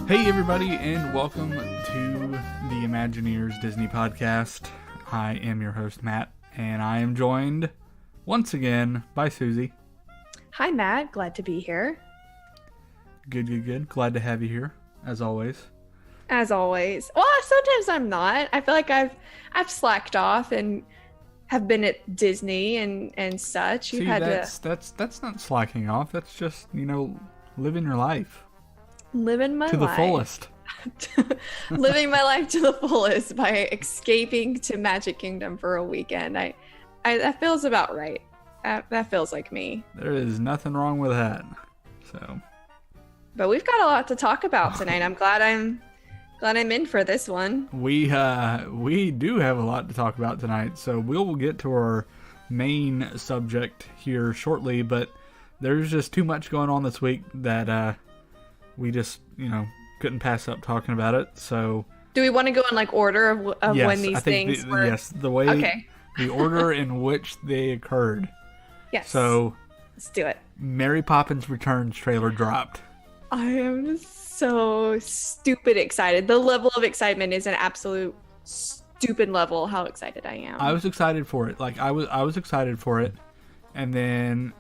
Hey everybody, and welcome to the Imagineers Disney podcast. I am your host, Matt, and I am joined once again by Susie. Hi, Matt. Glad to be here. Good. Glad to have you here, as always. As always. Well, sometimes I'm not. I feel like I've slacked off and have been at Disney and such. See, that's not slacking off. That's just, living your life. Living my life. To the fullest. Living my life to the fullest by escaping to Magic Kingdom for a weekend. I that feels about right. That feels like me. There is nothing wrong with that. So. But we've got a lot to talk about tonight. I'm glad I'm in for this one. We do have a lot to talk about tonight, so we'll get to our main subject here shortly, but there's just too much going on this week that we just, couldn't pass up talking about it. So do we want to go in order of yes, when these things were? Yes, the way the order in which they occurred. Yes. So let's do it. Mary Poppins Returns trailer dropped. I am so stupid excited. The level of excitement is an absolute stupid level. How excited I am. I was excited for it. I was excited for it. And then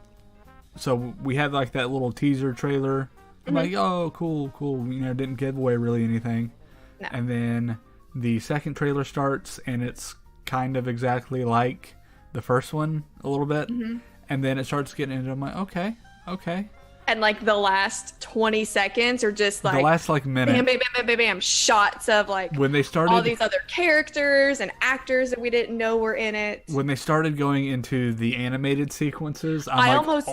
so we had that little teaser trailer. I'm like, oh, cool. Didn't give away really anything. No. And then the second trailer starts, and it's kind of exactly like the first one a little bit. Mm-hmm. And then it starts getting into, I'm like, okay. And the last 20 seconds are just the last minute. Bam, shots of when they started all these other characters and actors that we didn't know were in it. When they started going into the animated sequences, I got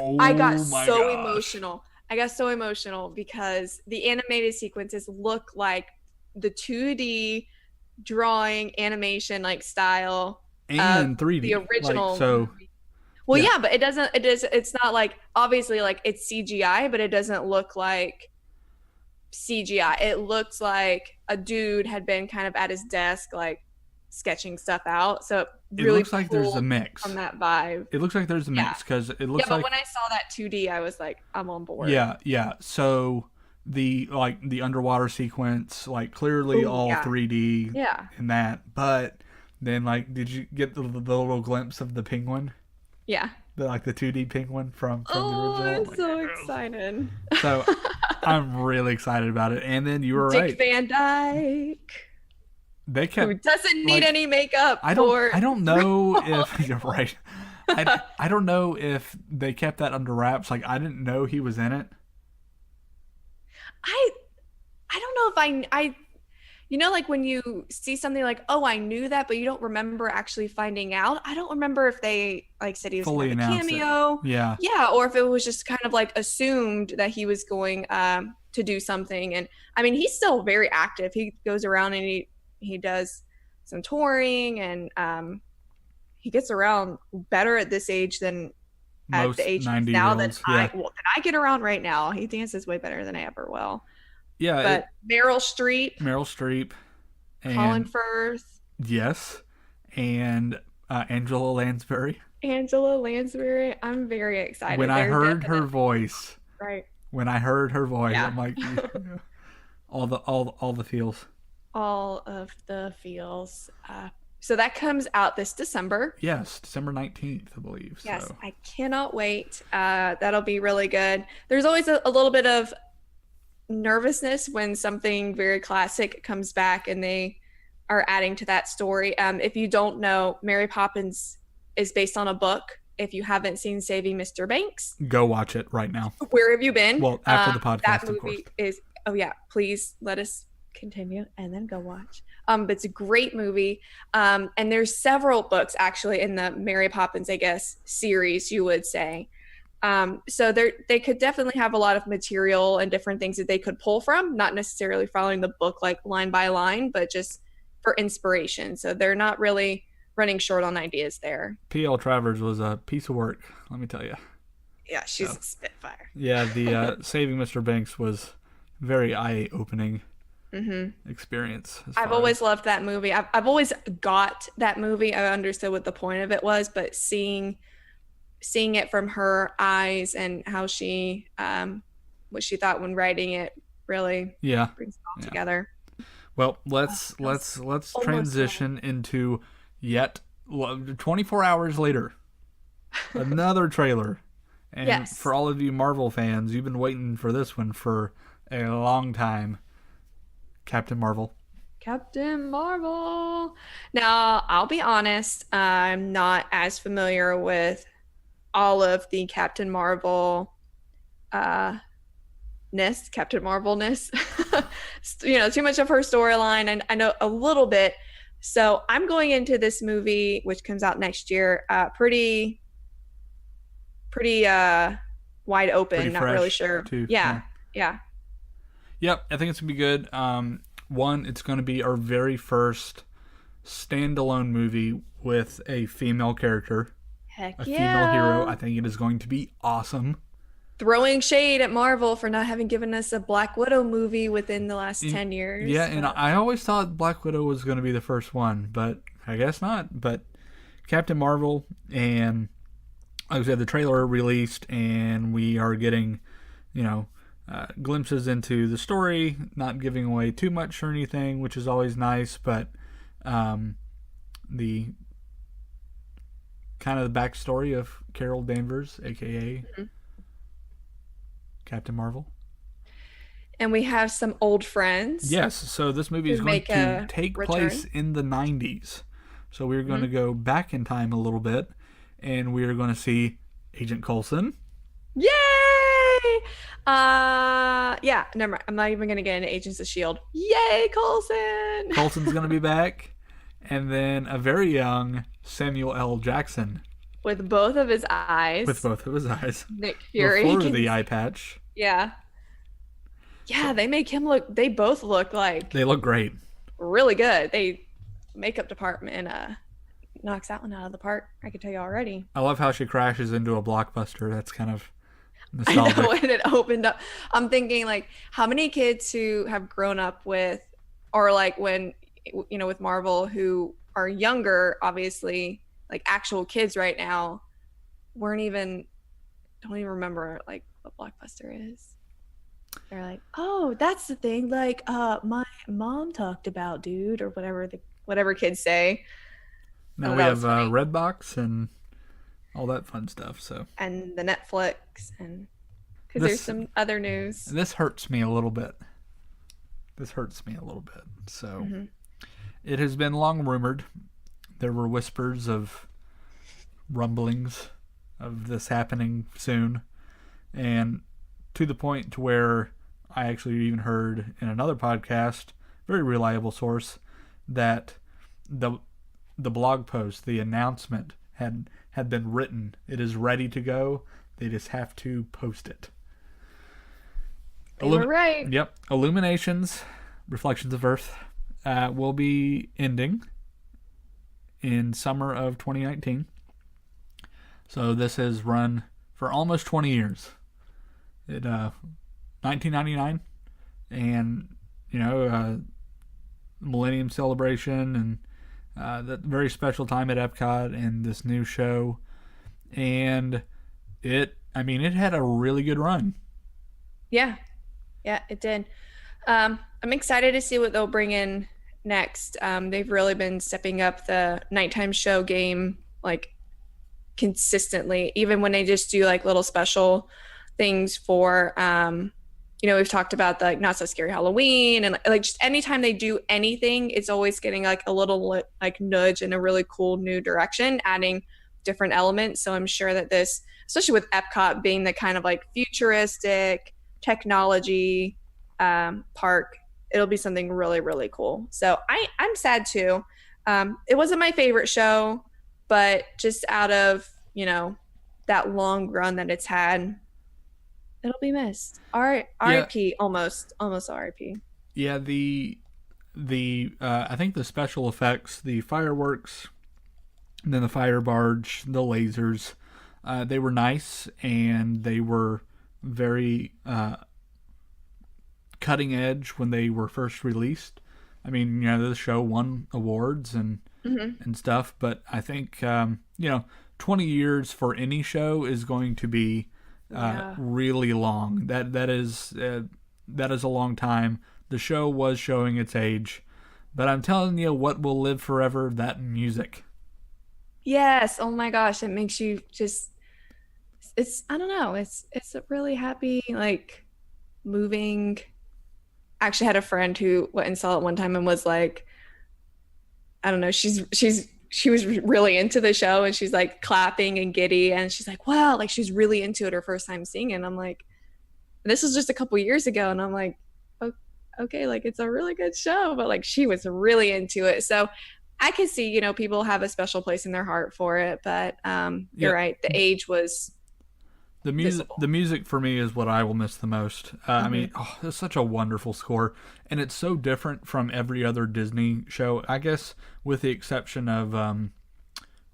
so emotional. I got so emotional because the animated sequences look like the 2D drawing animation style and 3D, the original. Well, yeah, but it's not obviously it's CGI, but it doesn't look like CGI. It looks like a dude had been kind of at his desk sketching stuff out. So it really looks like there's a mix from that vibe. It looks like there's a mix because it looks but when I saw that 2D, I was like, I'm on board. Yeah. So the underwater sequence, clearly all 3D. Yeah. In that, but then did you get the little glimpse of the penguin? Yeah. The 2D penguin from the original. I'm so excited. So I'm really excited about it. And then you were right. Dick Van Dyke. They kept. Who doesn't need any makeup? I don't know if you're right. I don't know if they kept that under wraps. I didn't know he was in it. I don't know if I when you see something I knew that, but you don't remember actually finding out. I don't remember if they said he was fully going to have a cameo. Yeah, or if it was just kind of assumed that he was going to do something. And I mean, he's still very active. He goes around and he does some touring, and he gets around better at this age than at most the age now that I get around right now. He dances way better than I ever will. Yeah, but Meryl Streep, and Colin Firth, yes, and Angela Lansbury. I'm very excited. When I heard her voice, right? When I heard her voice, yeah. I'm like, all the feels. All of the feels. So that comes out this December. Yes, December 19th, I believe. Yes, so. I cannot wait. That'll be really good. There's always a little bit of nervousness when something very classic comes back and they are adding to that story. If you don't know, Mary Poppins is based on a book. If you haven't seen Saving Mr. Banks, go watch it right now. Where have you been? Well, after the podcast, that movie of course. is. Oh yeah, please let us continue and then go watch. But it's a great movie. And there's several books actually in the Mary Poppins, I guess, series, you would say. So they could definitely have a lot of material and different things that they could pull from, not necessarily following the book line by line, but just for inspiration. So they're not really running short on ideas there. P.L. Travers was a piece of work, let me tell you. Yeah, she's a spitfire. Yeah, the Saving Mr. Banks was very eye-opening experience. I've always loved that movie. I've always got that movie. I understood what the point of it was, but seeing it from her eyes and how she what she thought when writing it really brings it together. Well, let's transition into yet 24 hours later, another trailer. And Yes. for all of you Marvel fans, you've been waiting for this one for a long time. Captain Marvel. Captain Marvel. Now, I'll be honest, I'm not as familiar with all of the Captain Marvel Captain Marvel-ness. Too much of her storyline, and I know a little bit. So I'm going into this movie, which comes out next year, pretty wide open, Pretty not fresh, really sure. too. Yeah. Yep, I think it's going to be good. One, it's going to be our very first standalone movie with a female character. Heck a yeah. female hero. I think it is going to be awesome. Throwing shade at Marvel for not having given us a Black Widow movie within the last 10 years. Yeah, and I always thought Black Widow was going to be the first one, but I guess not. But Captain Marvel, and like I said, the trailer released, and we are getting, glimpses into the story, not giving away too much or anything, which is always nice, but the kind of the backstory of Carol Danvers, aka Captain Marvel. And we have some old friends. Yes, so this movie is going to take place in the 90s. So we're going to go back in time a little bit, and we are going to see Agent Coulson. Yay! Yeah, never mind. I'm not even going to get into Agents of S.H.I.E.L.D. Yay, Coulson! Coulson's going to be back. And then a very young Samuel L. Jackson. With both of his eyes. Nick Fury. Before the eye patch. Yeah. Yeah, they make him they both look like... They look great. Really good. Makeup department knocks that one out of the park, I can tell you already. I love how she crashes into a Blockbuster. That's kind of nostalgic. I know, when it opened up. I'm thinking, how many kids who have grown up with, or when, with Marvel, who are younger, obviously, actual kids right now, don't even remember what Blockbuster is. They're like, oh, that's the thing my mom talked about, dude, or whatever kids say. Now we have Redbox and all that fun stuff. And the Netflix, and because there's some other news. This hurts me a little bit. So it has been long rumored. There were whispers of rumblings of this happening soon, and to the point to where I actually even heard in another podcast, very reliable source, that the blog post, the announcement had been written. It is ready to go. They just have to post it. They were right. Yep. IllumiNations, Reflections of Earth, will be ending in summer of 2019. So this has run for almost 20 years. 1999, and Millennium Celebration, and that very special time at Epcot, and this new show, and it had a really good run. Yeah, it did. I'm excited to see what they'll bring in next. They've really been stepping up the nighttime show game consistently, even when they just do little special things for we've talked about the Not So Scary Halloween, and just anytime they do anything, it's always getting a little nudge in a really cool new direction, adding different elements. So I'm sure that this, especially with Epcot being the kind of futuristic technology park, it'll be something really, really cool. So I'm sad too. It wasn't my favorite show, but just out of that long run that it's had, it'll be missed. R.I.P. Almost R.I.P. Yeah, the I think the special effects, the fireworks, and then the fire barge, the lasers, they were nice, and they were very cutting edge when they were first released. The show won awards and stuff, but I think 20 years for any show is going to be really long. That is a long time. the show was showing its age. But I'm telling you, what will live forever, that music. Yes. Oh my gosh. It makes you just, it's, I don't know. It's a really happy, like moving. I actually had a friend who went and saw it one time and was like, I don't know, she was really into the show and she's like clapping and giddy and she's like, wow, like she's really into it her first time seeing it. And I'm like, this was just a couple years ago. And I'm like, okay, like it's a really good show, but like she was really into it. So I could see, people have a special place in their heart for it, but you're right. The age was the music for me is what I will miss the most. I mean, it's such a wonderful score, and it's so different from every other Disney show, I guess, with the exception of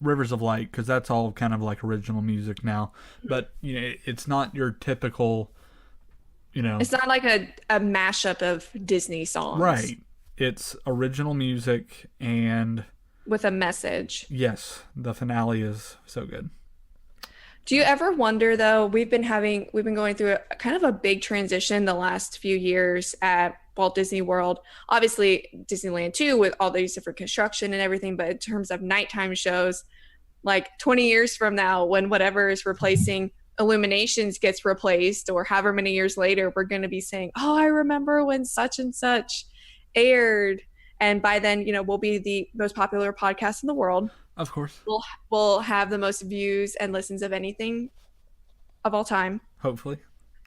Rivers of Light, because that's all kind of like original music now. But it's not your typical, it's not like a mashup of Disney songs, right? It's original music and with a message. Yes, the finale is so good. Do you ever wonder though, we've been going through a kind of a big transition the last few years at Walt Disney World. Obviously Disneyland too, with all these different construction and everything, but in terms of nighttime shows, like 20 years from now, when whatever is replacing IllumiNations gets replaced, or however many years later, we're going to be saying, oh, I remember when such and such aired. And by then, we'll be the most popular podcast in the world. Of course. We'll have the most views and listens of anything of all time. Hopefully.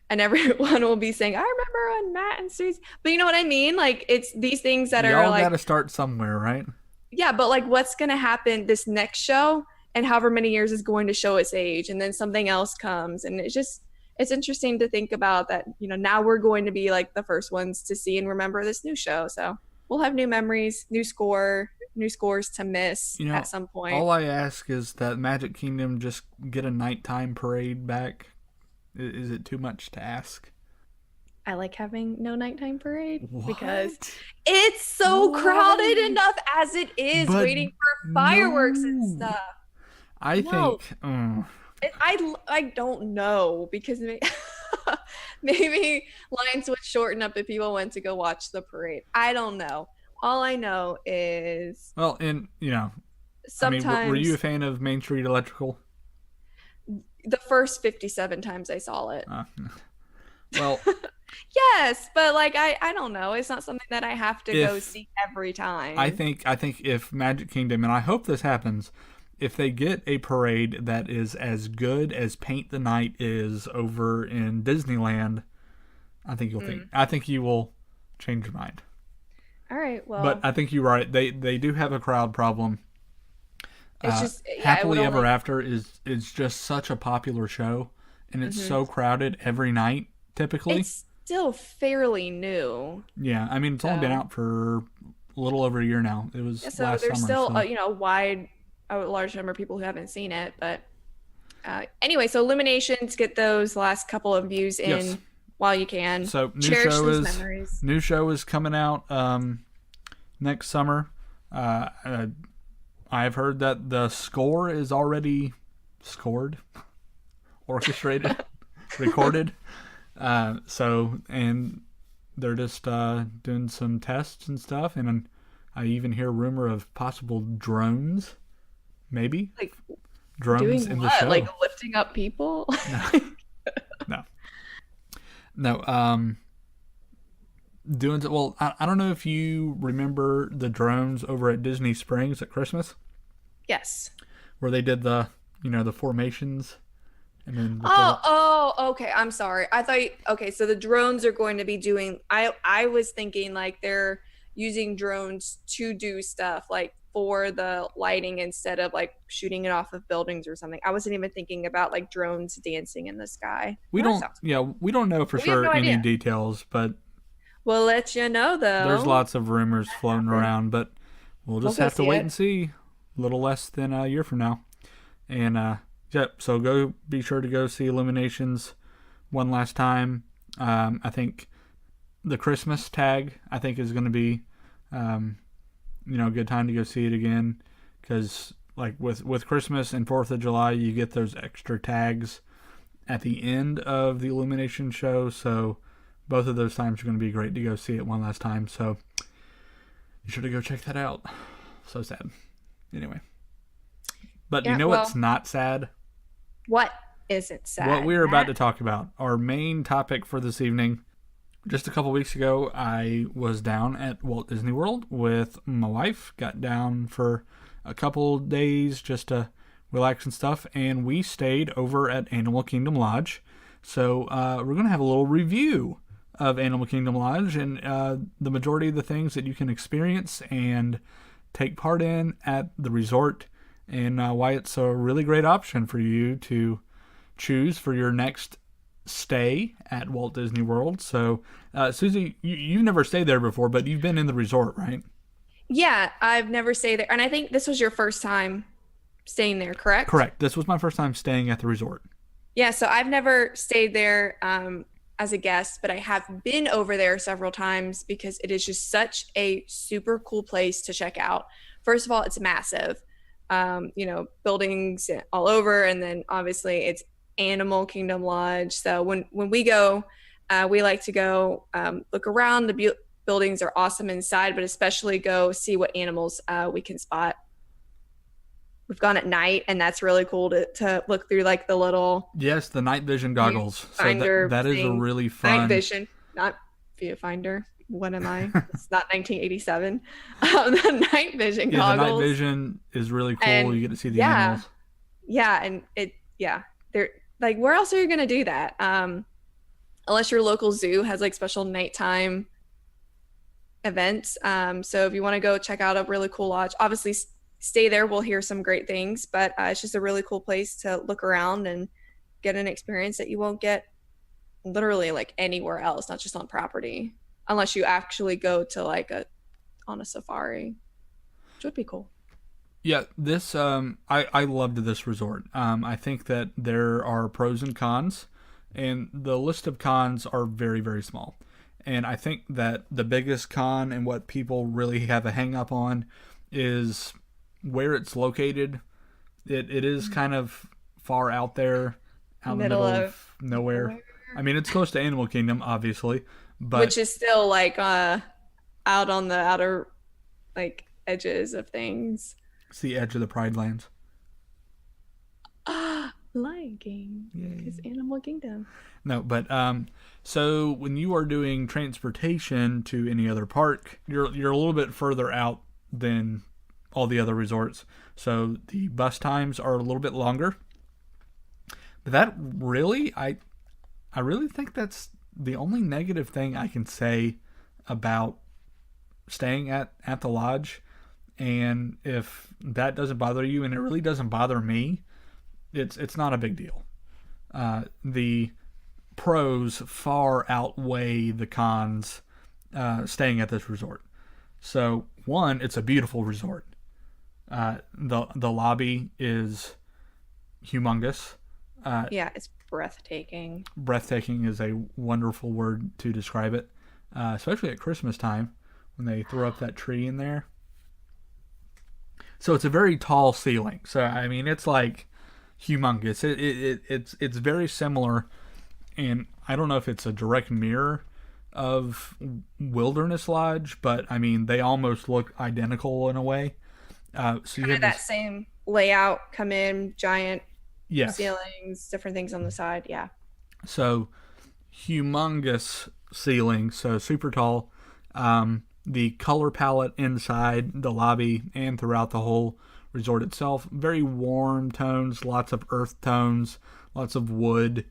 And everyone will be saying, I remember when Matt and Susie. But you know what I mean? Like, it's these things that are like... Y'all got to start somewhere, right? Yeah, but like what's going to happen this next show and however many years is going to show its age, and then something else comes. And it's interesting to think about that, now we're going to be like the first ones to see and remember this new show. So we'll have new memories, new scores to miss at some point. All I ask is that Magic Kingdom just get a nighttime parade back. Is it too much to ask? I like having no nighttime parade What? Because it's so crowded enough as it is, But waiting for fireworks and stuff. I think... I don't know, because maybe lines would shorten up if people went to go watch the parade. I don't know. All I know is... Well, and, sometimes... I mean, were you a fan of Main Street Electrical? The first 57 times I saw it. Well... Yes, but like, I don't know. It's not something that I have to go see every time. I think if Magic Kingdom, and I hope this happens, if they get a parade that is as good as Paint the Night is over in Disneyland, I think you will change your mind. All right, well. But I think you're right. They do have a crowd problem. It's just Happily Ever After is just such a popular show, and it's so crowded every night. Typically, it's still fairly new. Yeah, I mean it's only been out for a little over a year now. It was last summer. So there's still a large number of people who haven't seen it. But anyway, so IllumiNations, get those last couple of views in while you can. So memories. New show is coming out next summer. I've heard that the score is already scored, orchestrated, recorded. And they're just doing some tests and stuff, and I even hear rumor of possible drones, maybe like drones doing in what? the show, like lifting up people. No. Doing well. I don't know if you remember the drones over at Disney Springs at Christmas. Yes. Where they did the formations. And then okay. I'm sorry. I thought okay, so the drones are going to be doing I was thinking like they're using drones to do stuff like for the lighting instead of like shooting it off of buildings or something. I wasn't even thinking about like drones dancing in the sky. We don't know for sure any details, but we'll let you know though. There's lots of rumors floating around, but we'll just have to wait and see. A little less than a year from now. And so be sure to go see IllumiNations one last time. I think the Christmas tag is going to be a good time to go see it again, because like with Christmas and 4th of July you get those extra tags at the end of the Illumination show, so both of those times are going to be great to go see it one last time. So you should go check that out. So sad. Anyway. But you know what's not sad? What isn't sad? What we're about to talk about. Our main topic for this evening. Just a couple weeks ago, I was down at Walt Disney World with my wife. Got down for a couple days just to relax and stuff. And we stayed over at Animal Kingdom Lodge. So we're going to have a little review of Animal Kingdom Lodge and the majority of the things that you can experience and take part in at the resort, and why it's a really great option for you to choose for your next stay at Walt Disney World. So, Susie, you've never stayed there before, but you've been in the resort, right? Yeah, I've never stayed there. And I think this was your first time staying there, correct? Correct. This was my first time staying at the resort. Yeah, so I've never stayed there as a guest, but I have been over there several times because it is just such a super cool place to check out. First of all, it's massive, buildings all over, and then obviously it's Animal Kingdom Lodge. So when we go, we like to go look around. The buildings are awesome inside, but especially go see what animals we can spot. We've gone at night, and that's really cool to look through like the little the night vision goggles. So that is a really fun night vision, not viewfinder. What am I? It's not 1987. The night vision goggles. The night vision is really cool. And you get to see the animals. Yeah, and they're like, where else are you gonna do that? Unless your local zoo has like special nighttime events. So if you want to go check out a really cool lodge, obviously stay there. We'll hear some great things, but it's just a really cool place to look around and get an experience that you won't get literally like anywhere else, not just on property, unless you actually go to on a safari, which would be cool. Yeah, this I loved this resort. I think that there are pros and cons, and the list of cons are very, very small. And I think that the biggest con and what people really have a hang up on is where it's located. It is kind of far out there, out in the middle of nowhere. I mean, it's close to Animal Kingdom, obviously, but which is still like out on the outer edges of things. It's the edge of the Pride Lands. Lion King is Animal Kingdom. No, but so when you are doing transportation to any other park, you're a little bit further out than all the other resorts. So the bus times are a little bit longer. But that really, I really think that's the only negative thing I can say about staying at the lodge. And if that doesn't bother you, and it really doesn't bother me, it's not a big deal. The pros far outweigh the cons staying at this resort. So one, it's a beautiful resort. The lobby is humongous. It's breathtaking. Breathtaking is a wonderful word to describe it, especially at Christmas time when they throw up that tree in there. So it's a very tall ceiling. So I mean, it's like humongous. It's very similar, and I don't know if it's a direct mirror of Wilderness Lodge, but I mean, they almost look identical in a way. So you have that same layout, come in, giant ceilings, different things on the side. Yeah. So humongous ceiling, so super tall. The color palette inside the lobby and throughout the whole resort itself, very warm tones, lots of earth tones, lots of wood.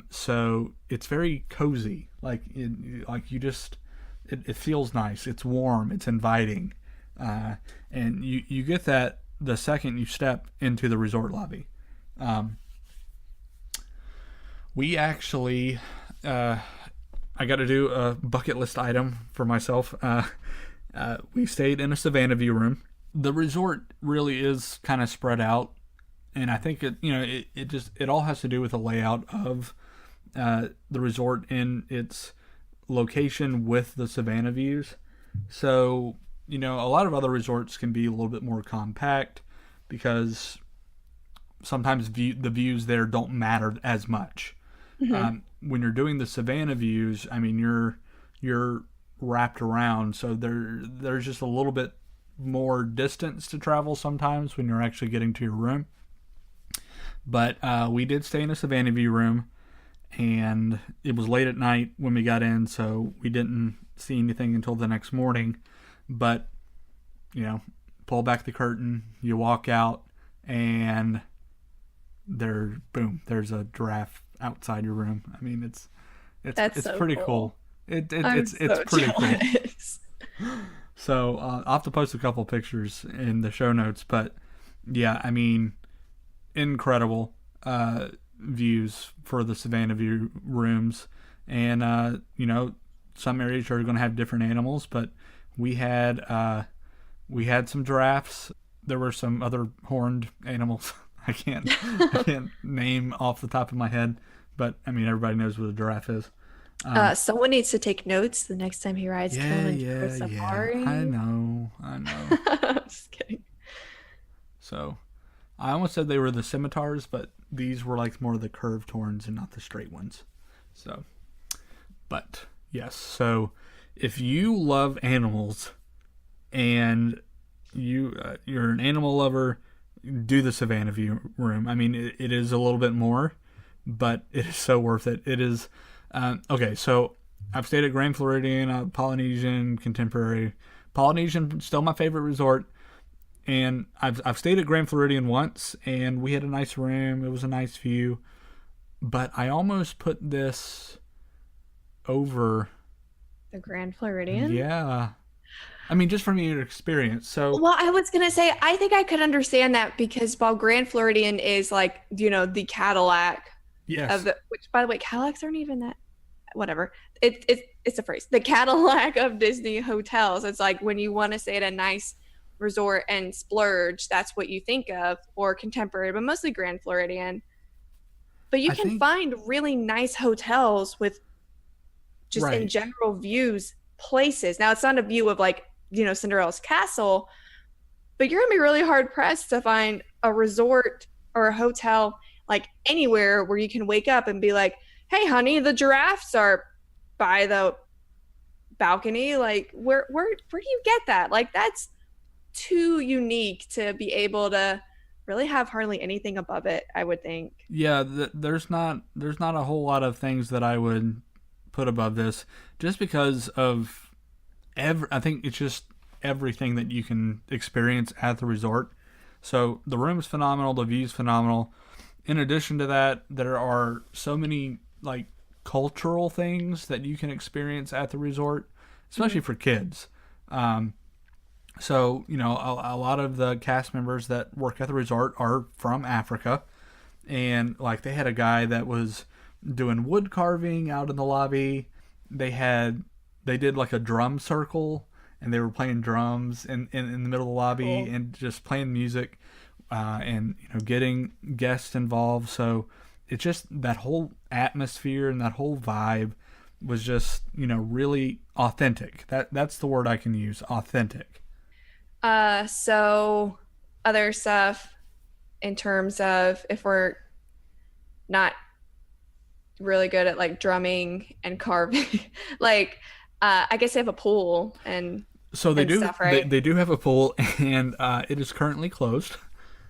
So it's very cozy. It feels nice. It's warm. It's inviting. And you get that the second you step into the resort lobby. We actually, I got to do a bucket list item for myself. We stayed in a Savanna View room. The resort really is kind of spread out, and I think it all has to do with the layout of the resort in its location with the Savanna views. So, a lot of other resorts can be a little bit more compact because sometimes the views there don't matter as much. Mm-hmm. when you're doing the Savanna views, I mean, you're wrapped around, so there's just a little bit more distance to travel sometimes when you're actually getting to your room. But we did stay in a Savanna View room, and it was late at night when we got in, so we didn't see anything until the next morning. But, pull back the curtain, you walk out, and there's a giraffe outside your room. I mean, it's so pretty cool. It's so pretty jealous. cool. So I'll have to post a couple pictures in the show notes, but yeah, I mean, incredible views for the Savanna View rooms, and some areas are going to have different animals, but we had some giraffes. There were some other horned animals. I can't name off the top of my head, but I mean, everybody knows what a giraffe is. Someone needs to take notes the next time he rides Yeah. safari. I know. Just kidding. So, I almost said they were the scimitars, but these were like more the curved horns and not the straight ones. So, but yes. So, if you love animals and you're an animal lover, do the Savanna View room. I mean, it is a little bit more, but it is so worth it. It is. Okay, so I've stayed at Grand Floridian, Polynesian, Contemporary. Polynesian, still my favorite resort. And I've stayed at Grand Floridian once, and we had a nice room. It was a nice view. But I almost put this over The Grand Floridian? Yeah. I mean, just from your experience. So, Well, I was gonna say, I think I could understand that because while Grand Floridian is like, the Cadillac yes. of which by the way, Cadillacs aren't even that, whatever. It's a phrase. The Cadillac of Disney hotels. It's like when you want to stay at a nice resort and splurge, that's what you think of, or Contemporary, but mostly Grand Floridian. But you can find really nice hotels with just in general views places. Now, it's not a view of like, Cinderella's castle, but you're gonna be really hard pressed to find a resort or a hotel like anywhere where you can wake up and be like, hey honey, the giraffes are by the balcony. Like where do you get that? Like that's too unique to be able to really have hardly anything above it, I would think. Yeah, there's not a whole lot of things that I would put above this, just because of I think it's just everything that you can experience at the resort. So the room's phenomenal, the view's phenomenal. In addition to that, there are so many like cultural things that you can experience at the resort, especially for kids. So, a lot of the cast members that work at the resort are from Africa. And like they had a guy that was doing wood carving out in the lobby. They did like a drum circle, and they were playing drums in the middle of the lobby. Cool. And just playing music, and getting guests involved. So it's just that whole atmosphere and that whole vibe was just really authentic. That's the word I can use, authentic. So other stuff in terms of if we're not really good at like drumming and carving, like I guess they have a pool and so they and do stuff, right? they do have a pool, and it is currently closed.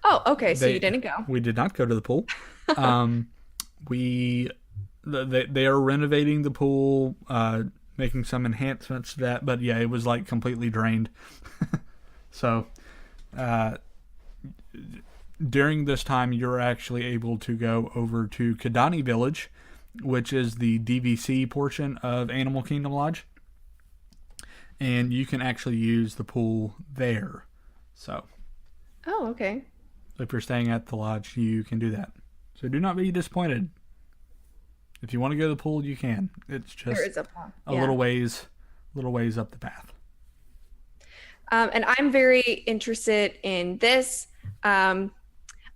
Oh, okay. So you didn't go. We did not go to the pool. They are renovating the pool, making some enhancements to that, but yeah, it was like completely drained. So during this time, you're actually able to go over to Kidani Village, which is the DVC portion of Animal Kingdom Lodge, and you can actually use the pool there. So, oh, okay. If you're staying at the lodge, you can do that. So do not be disappointed. If you want to go to the pool, you can. It's just there is a little ways up the path. And I'm very interested in this. I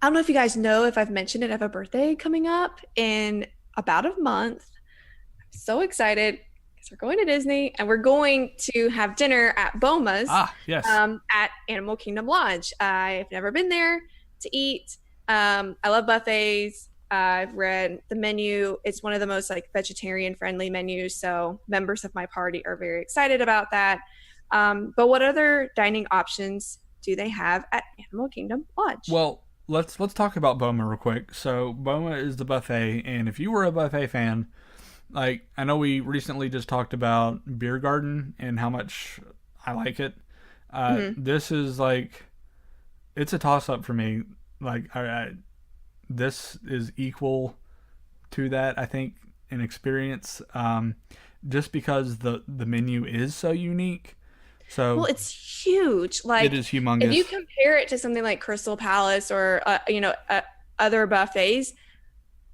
don't know if you guys know, if I've mentioned it, I have a birthday coming up in about a month. I'm so excited because we're going to Disney and we're going to have dinner at Boma's. Yes. At Animal Kingdom Lodge. I've never been there to eat. I love buffets. I've read the menu. It's one of the most like vegetarian friendly menus. So members of my party are very excited about that. But what other dining options do they have at Animal Kingdom Lodge? Well, let's talk about Boma real quick. So Boma is the buffet, and if you were a buffet fan, like I know we recently just talked about Beer Garden and how much I like it. This is like it's a toss up for me. Like this is equal to that, I think, in experience. Just because the menu is so unique. So Well, it's huge. Like it is humongous. if you compare it to something like Crystal Palace or other buffets,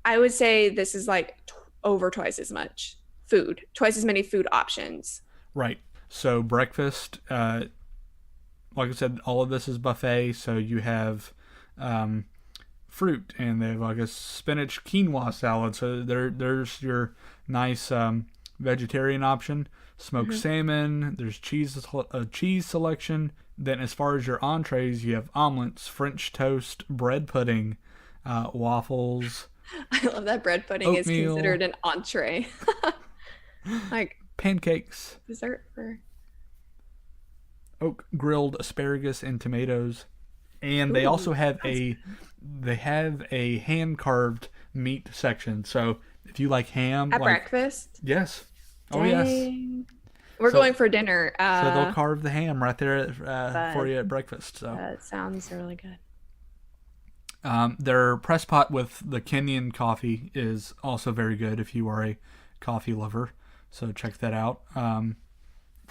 I would say this is like over twice as much food, twice as many food options. Right. So breakfast, like I said, all of this is buffet. So you have fruit, and they have like a spinach quinoa salad. So there's your nice vegetarian option. Smoked salmon. There's a cheese selection. Then as far as your entrees, you have omelets, French toast, bread pudding, waffles. I love that bread pudding is Oatmeal. considered an entree. Like Pancakes, dessert for oak grilled asparagus and tomatoes, and they also have a hand carved meat section. So if you like ham, at like breakfast. yes, oh yes, Dang. We're So- going for dinner. so they'll carve the ham right there for you at breakfast. So That sounds really good. their press pot with the Kenyan coffee is also very good if you are a coffee lover. So check that out. And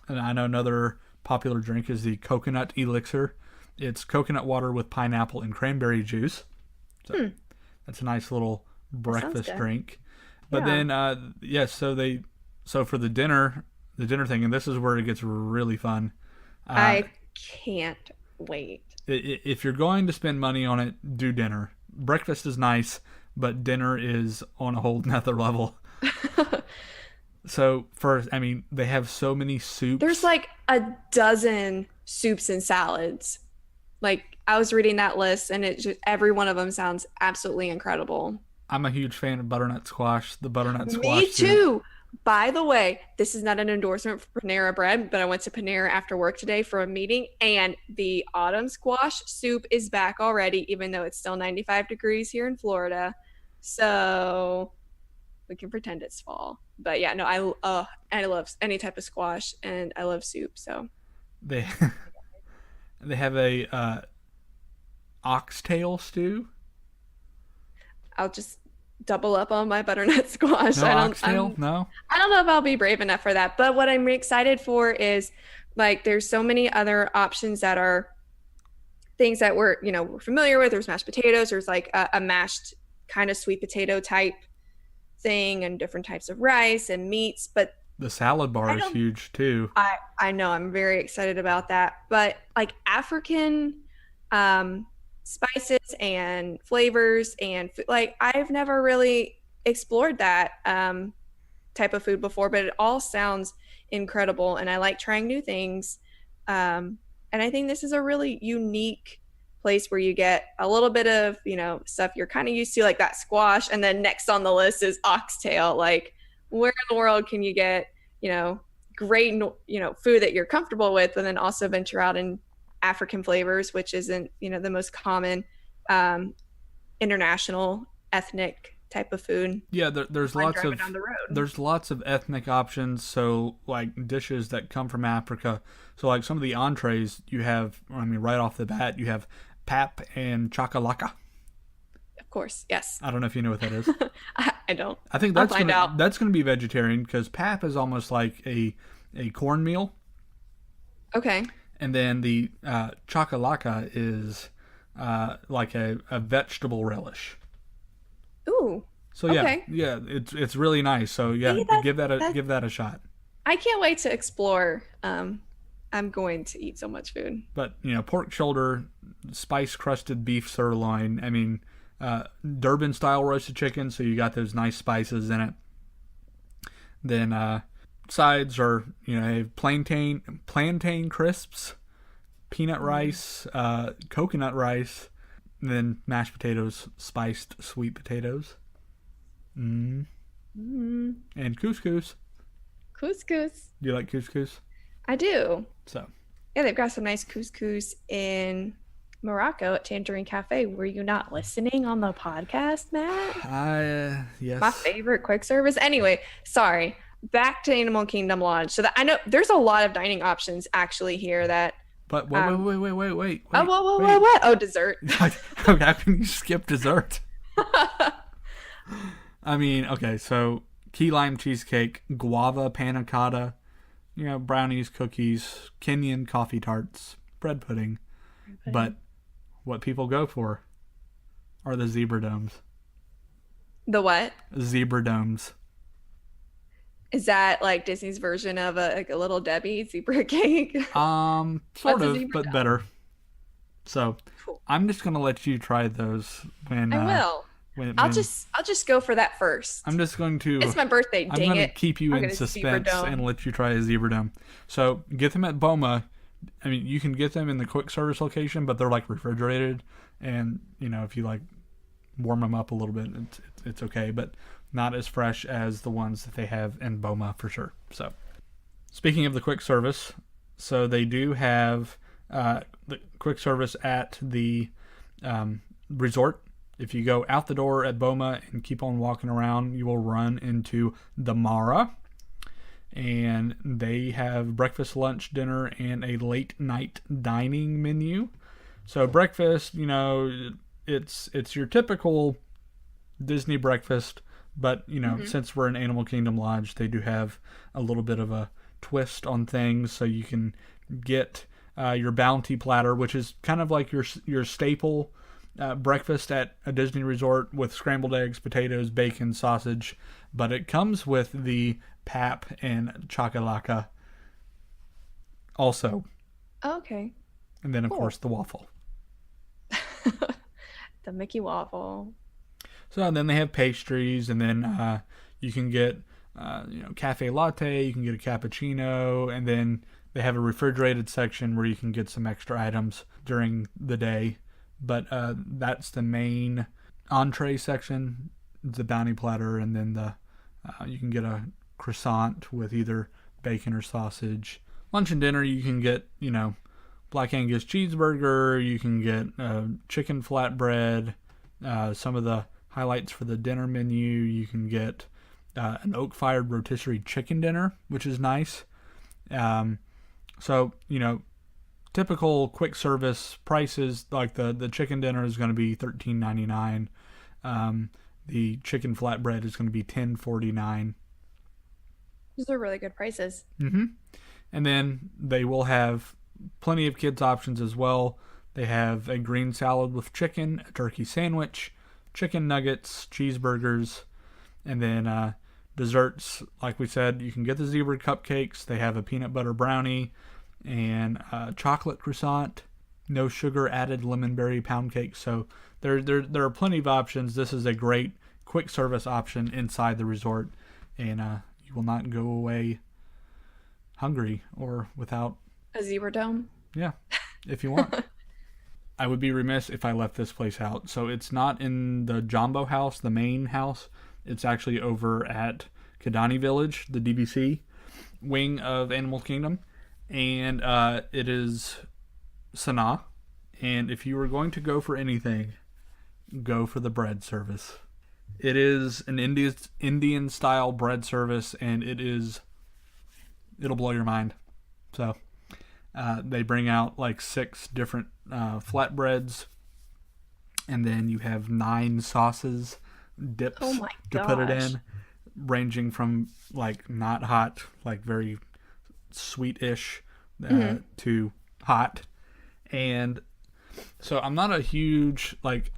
I know another popular drink is the coconut elixir. It's coconut water with pineapple and cranberry juice. So that's a nice little breakfast good. drink. But Yeah. then yes, so for the dinner thing, and this is where it gets really fun. I can't wait. If you're going to spend money on it, do dinner. Breakfast is nice, but dinner is on a whole nother level. So first, I mean, they have so many soups. There's like a dozen soups and salads. Like I was reading that list and it just every one of them sounds absolutely incredible. I'm a huge fan of butternut squash. The butternut squash Me soup. too. By the way, this is not an endorsement for Panera Bread, but I went to Panera after work today for a meeting, and the autumn squash soup is back already, even though it's still 95 degrees here in Florida. So we can pretend it's fall. But yeah, no, I love any type of squash, and I love soup. So They they have a oxtail stew. I'll just double up on my butternut squash. No oxtail? No. I don't know if I'll be brave enough for that, but what I'm excited for is like there's so many other options that are things that we're familiar with. There's mashed potatoes. There's like a mashed kind of sweet potato type thing, and different types of rice and meats. But The salad bar is huge too. I know I'm very excited about that. But like African spices and flavors and like I've never really explored that type of food before, but it all sounds incredible, and I like trying new things. And I think this is a really unique place where you get a little bit of stuff you're kind of used to, like that squash, and then next on the list is oxtail. Like where in the world can you get great food that you're comfortable with, and then also venture out in African flavors, which isn't the most common international ethnic type of food. Yeah, there's lots of down the road. there's lots of ethnic options. So like dishes that come from Africa. So like some of the entrees you have, I mean, right off the bat you have pap and chakalaka. Of course, yes. I don't know if you know what that is. I don't. I think I'll that's find out. that's gonna be vegetarian because pap is almost like a cornmeal, Okay. and then the chakalaka is like a vegetable relish. Ooh. So yeah, Okay. yeah, it's really nice. So yeah, See, give that a shot. I can't wait to explore. I'm going to eat so much food. But pork shoulder, spice crusted beef sirloin. I mean, Durban style roasted chicken. So you got those nice spices in it. Then sides are plantain crisps, peanut rice, coconut rice, And then mashed potatoes, spiced sweet potatoes. And couscous. Couscous. Do you like couscous? I do. So. Yeah, they've got some nice couscous in Morocco at Tangerine Cafe. Were you not listening on the podcast, Matt? Yes. My favorite quick service. Anyway, sorry. Back to Animal Kingdom Lodge. So that I know there's a lot of dining options actually here that. But wait. Oh, what? Oh, dessert. How can you skip dessert? I mean, okay, so key lime cheesecake, guava panna cotta, brownies, cookies, Kenyan coffee tarts, bread pudding. But what people go for are the zebra domes. The what? Zebra domes. Is that like Disney's version of a little Debbie zebra cake? Sort of, but better. So Cool. I'm just gonna let you try those when I will. I'll just go for that first. I'm just going to. It's my birthday. Dang I'm going it! to keep you in suspense and let you try a zebra dome. So get them at Boma. I mean, you can get them in the quick service location, but they're like refrigerated, and if you like warm them up a little bit, it's okay, but not as fresh as the ones that they have in Boma for sure. So, speaking of the quick service, so they do have the quick service at the resort. If you go out the door at Boma and keep on walking around, you will run into the Mara. And they have breakfast, lunch, dinner, and a late night dining menu. So breakfast, it's your typical Disney breakfast, but since we're in Animal Kingdom Lodge, they do have a little bit of a twist on things. So you can get your bounty platter, which is kind of like your staple breakfast at a Disney resort with scrambled eggs, potatoes, bacon, sausage, but it comes with the pap and chakalaka also. Okay. And then, of course, the waffle. The Mickey waffle. So and then they have pastries, and then you can get cafe latte, you can get a cappuccino, and then they have a refrigerated section where you can get some extra items during the day. But that's the main entree section, the bounty platter, and then you can get a croissant with either bacon or sausage. Lunch and dinner, you can get, Black Angus cheeseburger, you can get chicken flatbread, some of the highlights for the dinner menu, you can get an oak-fired rotisserie chicken dinner, which is nice. So, typical quick service prices, like the chicken dinner is going to be $13.99. The chicken flatbread is going to be $10.49. Those are really good prices. Mm-hmm. And then they will have plenty of kids options as well. They have a green salad with chicken, a turkey sandwich, chicken nuggets, cheeseburgers, and then desserts. Like we said, you can get the zebra cupcakes. They have a peanut butter brownie and chocolate croissant, no sugar added lemon berry pound cake. So there are plenty of options. This is a great quick service option inside the resort, and you will not go away hungry or without a zebra dome. Yeah, if you want. I would be remiss if I left this place out. So it's not in the Jumbo House, the main house. It's actually over at Kidani Village, the DVC wing of Animal Kingdom. And it is Sanaa. And if you were going to go for anything, go for the bread service. It is an Indian style bread service, and it'll blow your mind. So they bring out like 6 different flatbreads, and then you have 9 sauces, dips to put it in, ranging from like not hot, like very sweet-ish, to hot. And so I'm not a huge, like,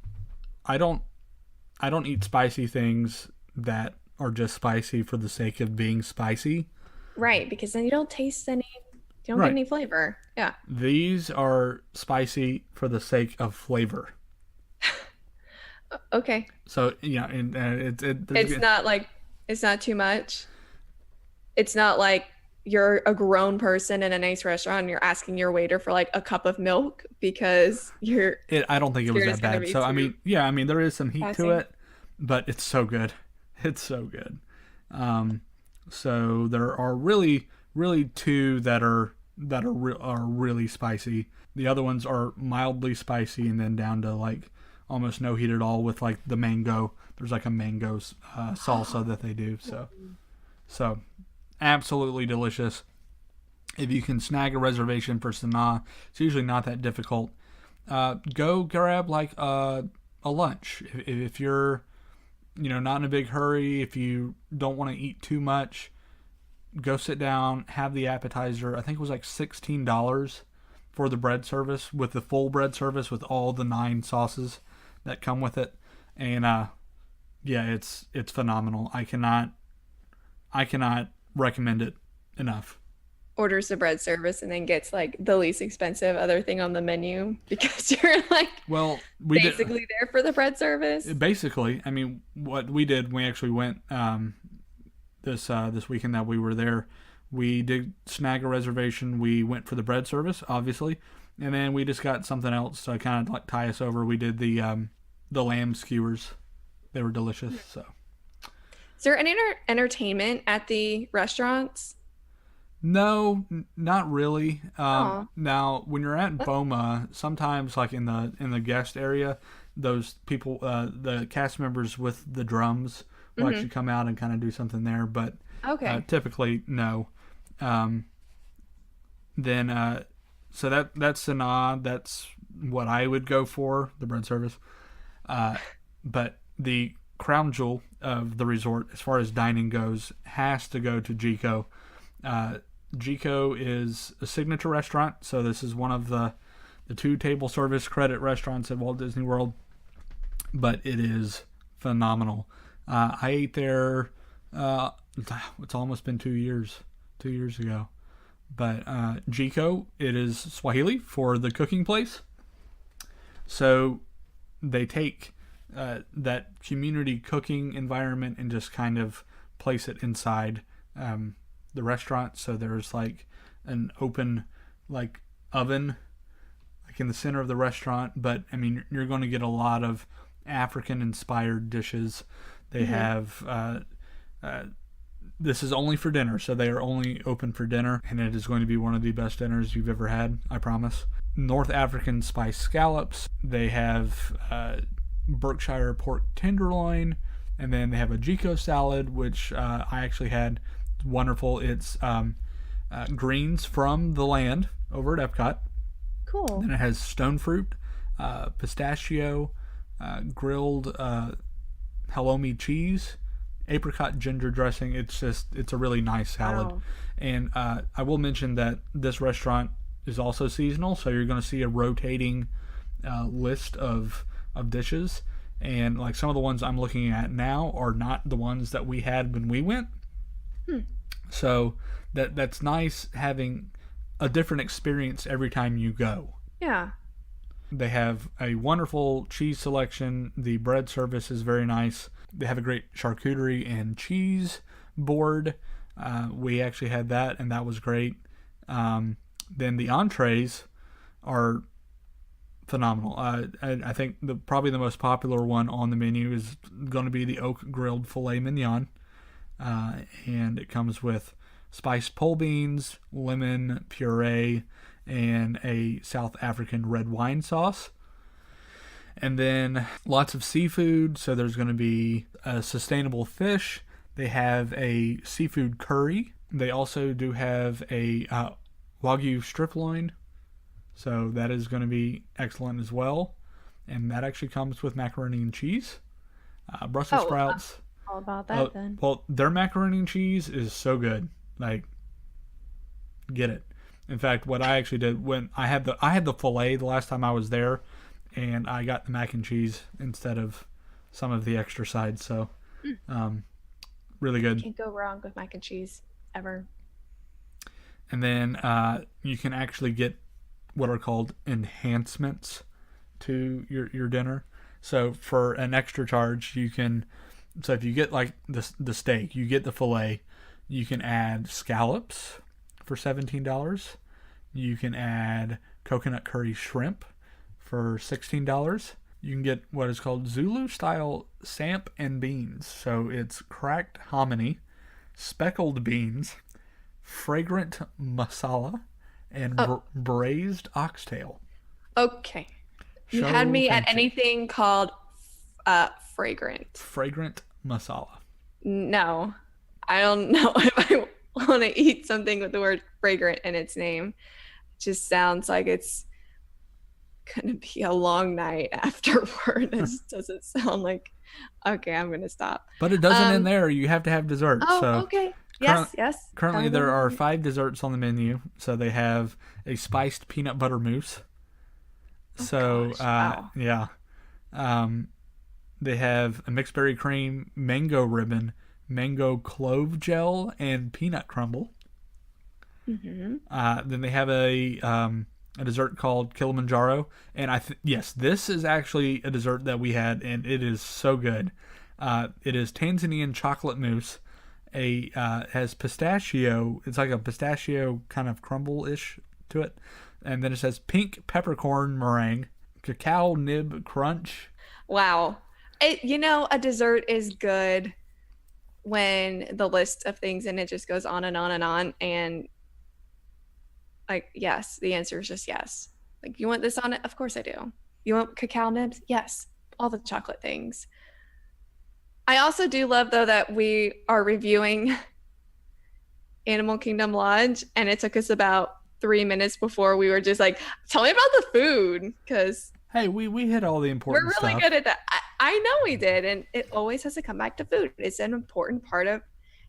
I don't eat spicy things that are just spicy for the sake of being spicy. Right, because then you don't taste any, you don't get any flavor. Yeah. These are spicy for the sake of flavor. Okay. So, and it's not like, it's not too much. It's not like you're a grown person in a nice restaurant and you're asking your waiter for like a cup of milk because your I don't think it was spirit is that going to bad. be So I too mean, yeah, I mean there is some heat to taxing. it, but it's so good. It's so good. Um, so there are really two are really spicy. The other ones are mildly spicy, and then down to like almost no heat at all with like the mango. There's like a mango salsa that they do. So absolutely delicious. If you can snag a reservation for Sanaa, it's usually not that difficult. Go grab like a lunch if you're not in a big hurry. If you don't want to eat too much, go sit down, have the appetizer. I think it was like $16 for the bread service, with the full bread service with all the 9 sauces that come with it, and yeah, it's phenomenal. I cannot recommend it enough. Orders the bread service and then gets like the least expensive other thing on the menu because you're like Well, we did basically there for the bread service. basically. I mean, what we did, we actually went this weekend that we were there. We did snag a reservation. We went for the bread service, obviously, and then we just got something else to kind of like tie us over. We did the lamb skewers. They were delicious. So Is there any entertainment at the restaurants? no, not really. Oh, Now, when you're at Boma, sometimes like in the guest area, those people, the cast members with the drums, will hmm actually come out and kind of do something there. But okay. typically, no. Um, then so that's Sanaa. That's what I would go for, the bread service. But the crown jewel of the resort, as far as dining goes, has to go to Jico. Uh, Jico is a signature restaurant, so this is one of the 2 table service credit restaurants at Walt Disney World, but it is phenomenal. I ate there. It's almost been 2 years. 2 years ago. But Jico, it is Swahili for the cooking place. So they take that community cooking environment and just kind of place it inside the restaurant. So there's like an open like oven like in the center of the restaurant. But I mean, you're going to get a lot of African inspired dishes. They hmm have uh, this is only for dinner, so they are only open for dinner, and it is going to be one of the best dinners you've ever had, I promise. North African spice scallops. They have Berkshire pork tenderloin, and then they have a Jico salad, which I actually had. Wonderful. It's greens from the land over at Epcot. Cool. Then it has stone fruit, pistachio, grilled halloumi cheese, apricot ginger dressing. It's a really nice salad. Wow. And I will mention that this restaurant is also seasonal, so you're going to see a rotating list of dishes. And like some of the ones I'm looking at now are not the ones that we had when we went. Hmm. So that's nice having a different experience every time you go. Yeah. They have a wonderful cheese selection. The bread service is very nice. They have a great charcuterie and cheese board. We actually had that, and that was great. Then the entrees are phenomenal. I think probably the most popular one on the menu is going to be the oak grilled filet mignon, and it comes with spiced pole beans, lemon puree, and a South African red wine sauce. And then lots of seafood. So there's going to be a sustainable fish. They have a seafood curry. They also do have a Wagyu strip loin. So that is going to be excellent as well. And that actually comes with macaroni and cheese, Brussels Oh, sprouts. all about that then. Well, their macaroni and cheese is so good. Like, get it. In fact, what I actually did when I had the fillet the last time I was there, and I got the mac and cheese instead of some of the extra sides. So, really good. Can't go wrong with mac and cheese ever. And then you can actually get what are called enhancements to your dinner. So for an extra charge, you can. So if you get like the steak, you get the fillet. You can add scallops. for $17. You can add coconut curry shrimp for $16. You can get what is called Zulu-style samp and beans. So it's cracked hominy, speckled beans, fragrant masala, and braised oxtail. Okay. You had me at anything called fragrant. Fragrant masala. No. I don't know if I want to eat something with the word fragrant in its name. It just sounds like it's going to be a long night afterward. It doesn't sound like, okay, I'm going to stop. But it doesn't end there. You have to have dessert. Oh, so okay. Yes. Currently, there are 5 desserts on the menu. So they have a spiced peanut butter mousse. Wow. Yeah. They have a mixed berry cream, mango ribbon, mango clove gel, and peanut crumble. Mm-hmm. Then they have a dessert called Kilimanjaro, and yes, this is actually a dessert that we had, and it is so good. It is Tanzanian chocolate mousse. Has pistachio. It's like a pistachio kind of crumble-ish to it, and then it says pink peppercorn meringue, cacao nib crunch. Wow, a dessert is good when the list of things in it just goes on and on and on, and like, yes, the answer is just yes. Like, you want this on it? Of course I do. You want cacao nibs? Yes, all the chocolate things. I also do love, though, that we are reviewing Animal Kingdom Lodge, and it took us about 3 minutes before we were just like, tell me about the food, because hey, we hit all the important stuff. We're really good at that. I know we did, and it always has to come back to food. It's an important part of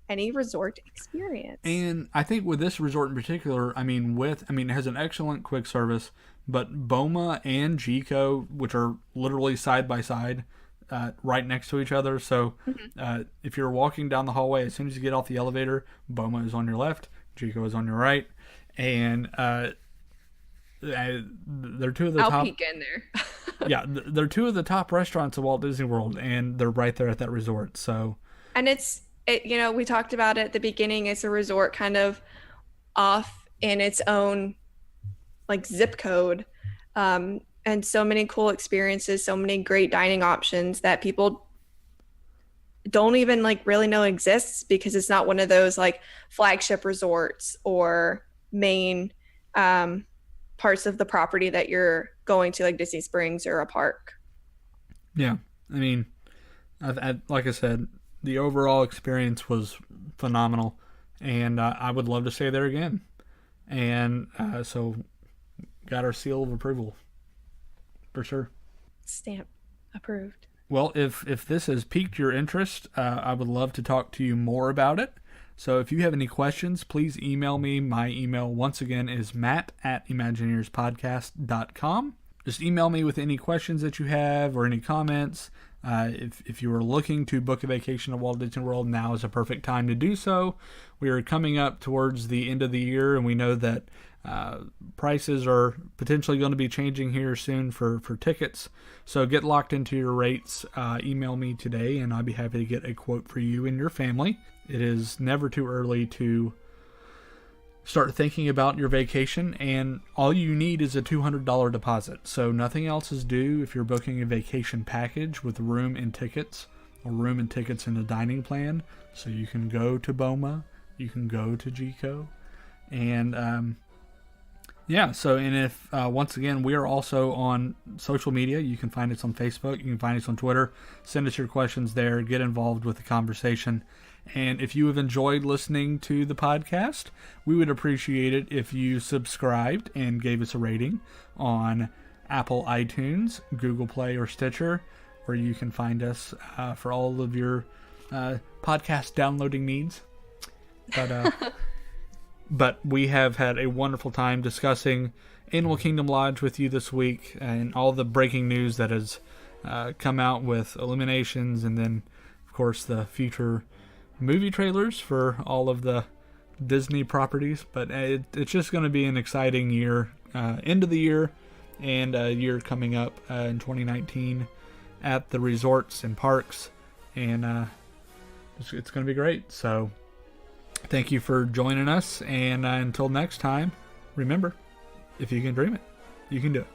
any resort experience. And I think with this resort in particular, it has an excellent quick service, but Boma and Jico, which are literally side by side, right next to each other. So if you're walking down the hallway, as soon as you get off the elevator, Boma is on your left, Jico is on your right, and they're two of the top. I'll peek in there. Yeah, they're two of the top restaurants at Walt Disney World, and they're right there at that resort. So, and we talked about it at the beginning. It's a resort kind of off in its own like zip code, and so many cool experiences, so many great dining options that people don't even like really know exists, because it's not one of those like flagship resorts or main parts of the property that you're going to, like Disney Springs or a park. Yeah, like I said, the overall experience was phenomenal, and I would love to stay there again. And so got our seal of approval for sure. Stamp approved. Well, if this has piqued your interest, I would love to talk to you more about it. So if you have any questions, please email me. My email, once again, is matt@imagineerspodcast.com. Just email me with any questions that you have or any comments. If you are looking to book a vacation at Walt Disney World, now is a perfect time to do so. We are coming up towards the end of the year, and we know that prices are potentially going to be changing here soon for tickets. So get locked into your rates. Email me today, and I'll be happy to get a quote for you and your family. It is never too early to start thinking about your vacation, and all you need is a $200 deposit. So nothing else is due if you're booking a vacation package with room and tickets, or room and tickets in a dining plan. So you can go to Boma, you can go to Jico, and if once again, we are also on social media. You can find us on Facebook, you can find us on Twitter. Send us your questions there, get involved with the conversation. And if you have enjoyed listening to the podcast, we would appreciate it if you subscribed and gave us a rating on Apple iTunes, Google Play, or Stitcher, where you can find us for all of your podcast downloading needs. But we have had a wonderful time discussing Animal Kingdom Lodge with you this week, and all the breaking news that has come out with IllumiNations, and then, of course, the future movie trailers for all of the Disney properties. But it's just going to be an exciting year, end of the year, and a year coming up in 2019 at the resorts and parks, and it's going to be great. So Thank you for joining us, and until next time, remember, if you can dream it, you can do it.